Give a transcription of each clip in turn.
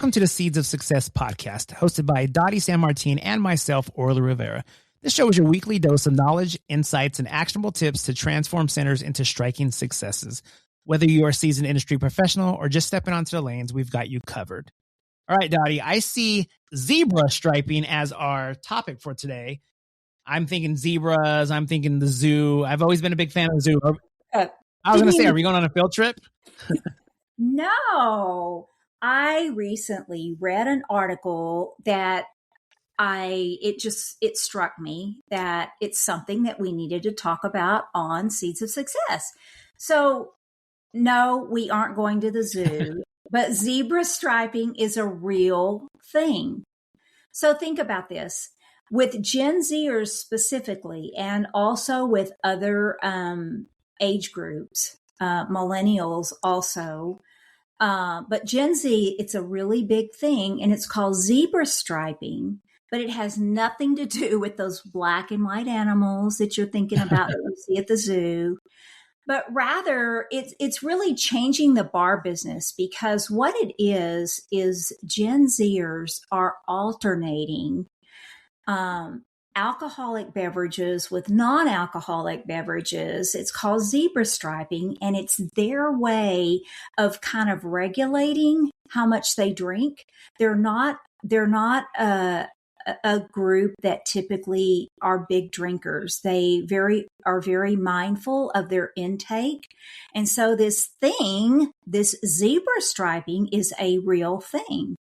Welcome to the Seeds of Success podcast, hosted by Dottie San Martin and myself, Orla Rivera. This show is your weekly dose of knowledge, insights, and actionable tips to transform centers into striking successes. Whether you are a seasoned industry professional or just stepping onto the lanes, we've got you covered. All right, Dottie, I see zebra striping as our topic for today. I'm thinking zebras. I'm thinking the zoo. I've always been a big fan of the zoo. I was going to say, are we going on a field trip? No. I recently read an article that it struck me that it's something that we needed to talk about on Seeds of Success. So no, we aren't going to the zoo, but zebra striping is a real thing. So think about this. With Gen Zers specifically, and also with other age groups, millennials also, but Gen Z, it's a really big thing, and it's called zebra striping, but it has nothing to do with those black and white animals that you're thinking about that you see at the zoo, but rather it's really changing the bar business, because what it is Gen Zers are alternating alcoholic beverages with non-alcoholic beverages. It's called zebra striping, and it's their way of kind of regulating how much they drink. They're not a group that typically are big drinkers. They are very mindful of their intake. And so this zebra striping is a real thing.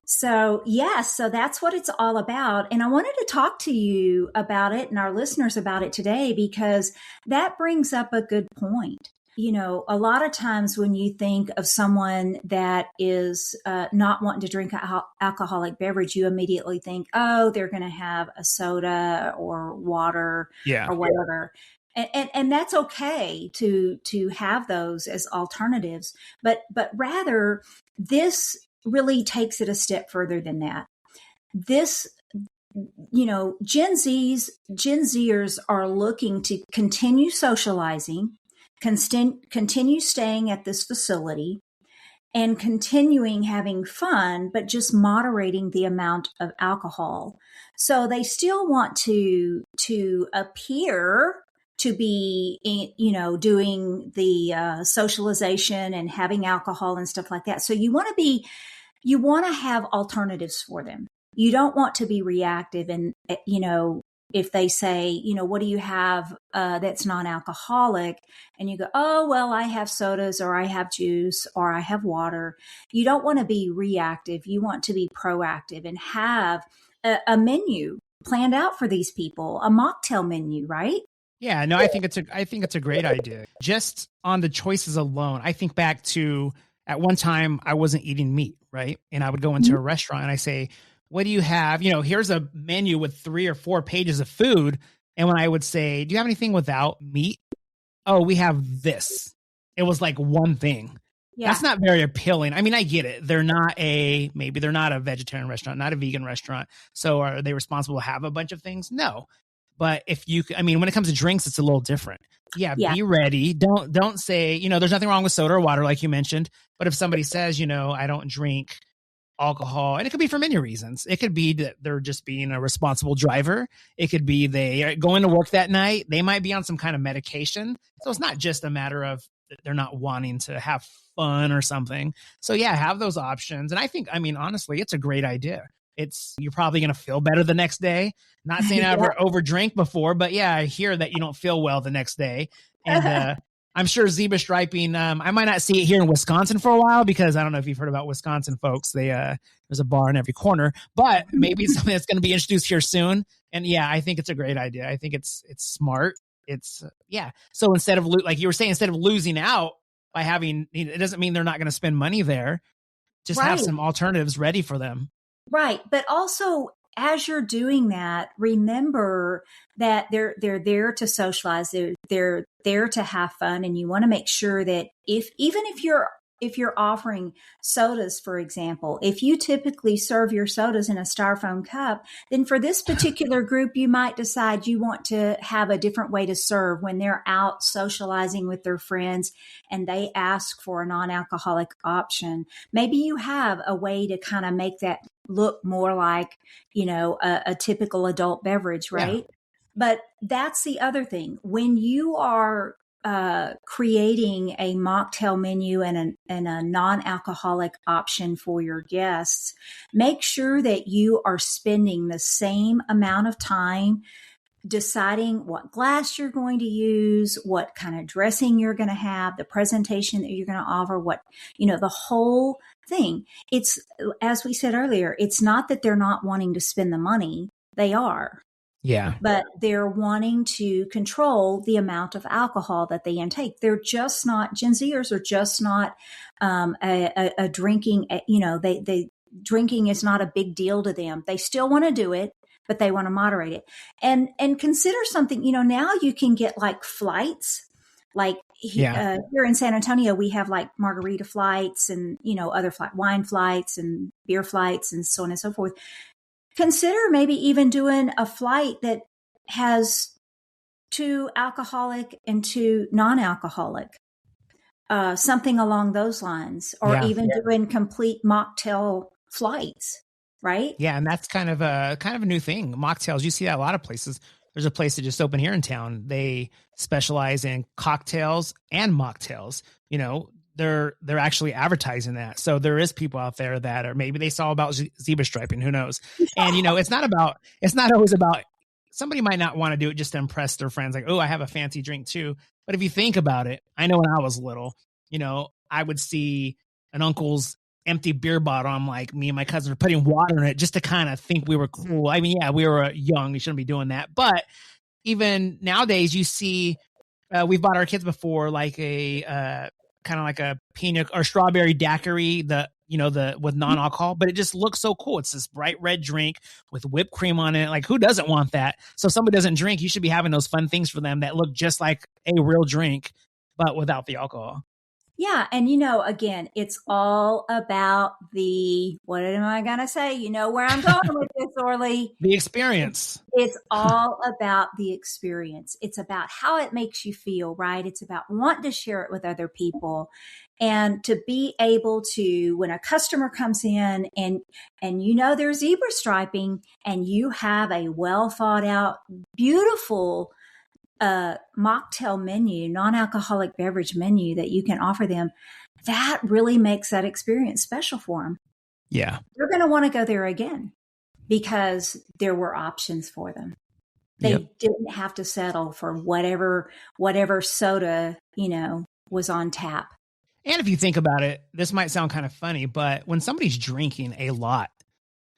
So yes, so that's what it's all about. And I wanted to talk to you about it and our listeners about it today, because that brings up a good point. You know, a lot of times when you think of someone that is not wanting to drink an alcoholic beverage, you immediately think, oh, they're going to have a soda or water or whatever. And that's okay to have those as alternatives. But rather, this really takes it a step further than that. This, you know, Gen Zers are looking to continue socializing, continue staying at this facility, and continuing having fun, but just moderating the amount of alcohol. So they still want to appear to be, you know, doing the socialization and having alcohol and stuff like that. So you want to have alternatives for them. You don't want to be reactive. And, you know, if they say, you know, what do you have that's non-alcoholic? And you go, oh, well, I have sodas, or I have juice, or I have water. You don't want to be reactive. You want to be proactive and have a menu planned out for these people, a mocktail menu, right? Yeah, no, I think it's a great idea. Just on the choices alone, I think back to at one time I wasn't eating meat, right? And I would go into a restaurant and I say, what do you have? You know, here's a menu with 3 or 4 pages of food. And when I would say, do you have anything without meat? Oh, we have this. It was like one thing. Yeah. That's not very appealing. I mean, I get it. Maybe they're not a vegetarian restaurant, not a vegan restaurant. So are they responsible to have a bunch of things? No. But when it comes to drinks, it's a little different. Yeah. Be ready. Don't say, you know, there's nothing wrong with soda or water, like you mentioned. But if somebody says, you know, I don't drink alcohol, and it could be for many reasons. It could be that they're just being a responsible driver. It could be they are going to work that night. They might be on some kind of medication. So it's not just a matter of they're not wanting to have fun or something. So yeah, have those options. And I think, honestly, it's a great idea. You're probably going to feel better the next day. Not saying I ever overdrink before, but yeah, I hear that you don't feel well the next day. And I'm sure zebra striping, I might not see it here in Wisconsin for a while, because I don't know if you've heard about Wisconsin folks. There's a bar in every corner, but maybe it's something that's going to be introduced here soon. And yeah, I think it's a great idea. I think it's smart. So instead of, like you were saying, instead of losing out by having, it doesn't mean they're not going to spend money there. Just have some alternatives ready for them. Right. But also, as you're doing that, remember that they're there to socialize. They're there to have fun. And you want to make sure that even if you're if you're offering sodas, for example, if you typically serve your sodas in a styrofoam cup, then for this particular group, you might decide you want to have a different way to serve when they're out socializing with their friends and they ask for a non-alcoholic option. Maybe you have a way to kind of make that look more like, a typical adult beverage, Yeah. right? But that's the other thing. When you are creating a mocktail menu and a non-alcoholic option for your guests, make sure that you are spending the same amount of time deciding what glass you're going to use, what kind of dressing you're going to have, the presentation that you're going to offer, the whole thing. It's, as we said earlier, it's not that they're not wanting to spend the money. They are. Yeah. But they're wanting to control the amount of alcohol that they intake. They're just not, Gen Zers are just not a drinking, drinking is not a big deal to them. They still want to do it, but they want to moderate it. And consider something, now you can get like flights. Like here in San Antonio, we have like margarita flights and, other wine flights and beer flights and so on and so forth. Consider maybe even doing a flight that has 2 alcoholic and 2 non-alcoholic, something along those lines, or even doing complete mocktail flights, right? Yeah, and that's kind of a new thing. Mocktails, you see that a lot of places. There's a place that just opened here in town. They specialize in cocktails and mocktails. They're actually advertising that. So there is people out there that are, maybe they saw about zebra striping, who knows? And it's not always about, somebody might not want to do it just to impress their friends. Like, oh, I have a fancy drink too. But if you think about it, I know when I was little, I would see an uncle's empty beer bottle. I'm like, me and my cousin are putting water in it just to kind of think we were cool. I mean, yeah, we were young. We shouldn't be doing that. But even nowadays you see, we've bought our kids before, like a, kind of like a pina or strawberry daiquiri, with non-alcohol, but it just looks so cool. It's this bright red drink with whipped cream on it. Like, who doesn't want that? So if somebody doesn't drink, you should be having those fun things for them that look just like a real drink, but without the alcohol. Yeah. And, again, it's all about what am I going to say? You know where I'm going with this, Orly. The experience. It's all about the experience. It's about how it makes you feel, right? It's about wanting to share it with other people and to be able to, when a customer comes in and there's zebra striping and you have a well thought out, beautiful mocktail menu, non-alcoholic beverage menu that you can offer them, that really makes that experience special for them. Yeah. They're going to want to go there again because there were options for them. They didn't have to settle for whatever soda, was on tap. And if you think about it, this might sound kind of funny, but when somebody's drinking a lot,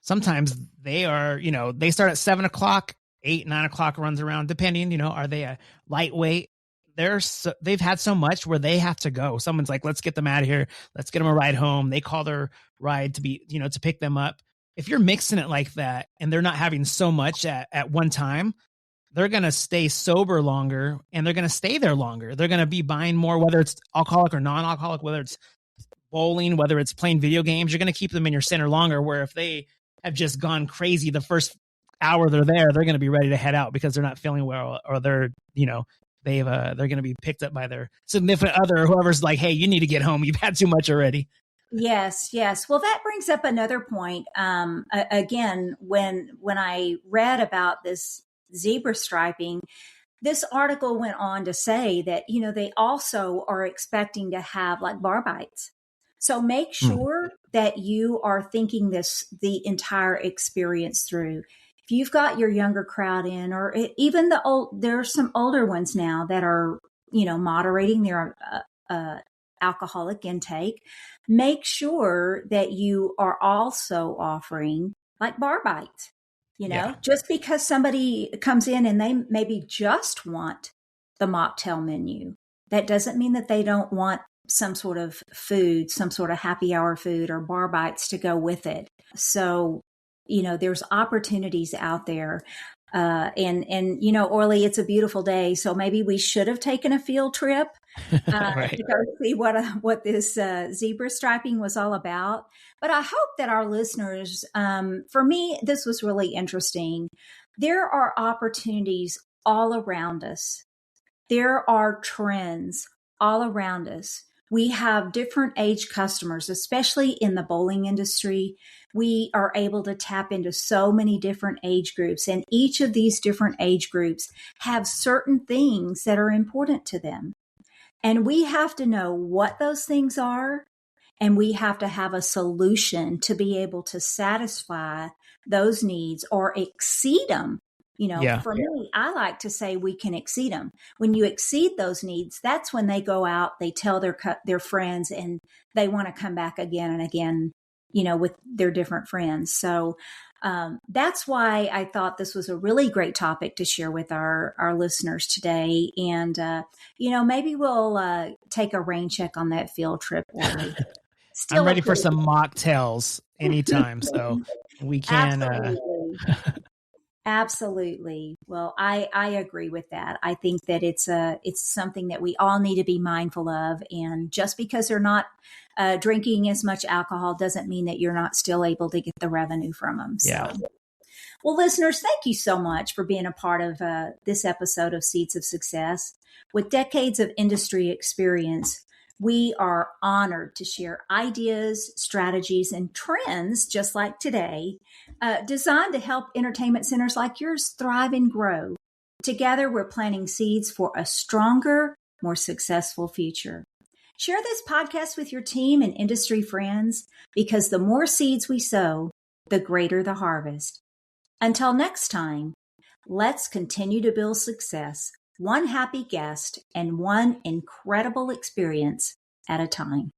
sometimes they are, they start at 7:00, 8, 9 o'clock runs around, depending, are they a lightweight? They've had so much where they have to go. Someone's like, let's get them out of here. Let's get them a ride home. They call their ride to pick them up. If you're mixing it like that and they're not having so much at one time, they're going to stay sober longer and they're going to stay there longer. They're going to be buying more, whether it's alcoholic or non-alcoholic, whether it's bowling, whether it's playing video games, you're going to keep them in your center longer. Where if they have just gone crazy the first hour they're there, they're going to be ready to head out because they're not feeling well, or they're going to be picked up by their significant other or whoever's like, hey, you need to get home. You've had too much already. Yes. Well, that brings up another point. Again, when I read about this zebra striping, this article went on to say that, they also are expecting to have like bar bites. So make sure that you are thinking the entire experience through. If you've got your younger crowd in, or even there are some older ones now that are, moderating their alcoholic intake, make sure that you are also offering like bar bites. Just because somebody comes in and they maybe just want the mocktail menu, that doesn't mean that they don't want some sort of food, some sort of happy hour food or bar bites to go with it. So, there's opportunities out there. And Orly, it's a beautiful day, so maybe we should have taken a field trip Right. to go see what this zebra striping was all about. But I hope that our listeners, for me, this was really interesting. There are opportunities all around us. There are trends all around us. We have different age customers, especially in the bowling industry. We are able to tap into so many different age groups, and each of these different age groups have certain things that are important to them. And we have to know what those things are, and we have to have a solution to be able to satisfy those needs or exceed them. Yeah. For me, I like to say we can exceed them. When you exceed those needs, that's when they go out, they tell their friends, and they want to come back again and again, with their different friends. So that's why I thought this was a really great topic to share with our listeners today. And, maybe we'll take a rain check on that field trip. I'm Still ready for some mocktails anytime. So we can. Absolutely. Absolutely. Well, I agree with that. I think that it's something that we all need to be mindful of. And just because they're not drinking as much alcohol doesn't mean that you're not still able to get the revenue from them. Yeah. So, well, listeners, thank you so much for being a part of this episode of Seeds of Success. With decades of industry experience, we are honored to share ideas, strategies, and trends just like today, designed to help entertainment centers like yours thrive and grow. Together, we're planting seeds for a stronger, more successful future. Share this podcast with your team and industry friends, because the more seeds we sow, the greater the harvest. Until next time, let's continue to build success, one happy guest and one incredible experience at a time.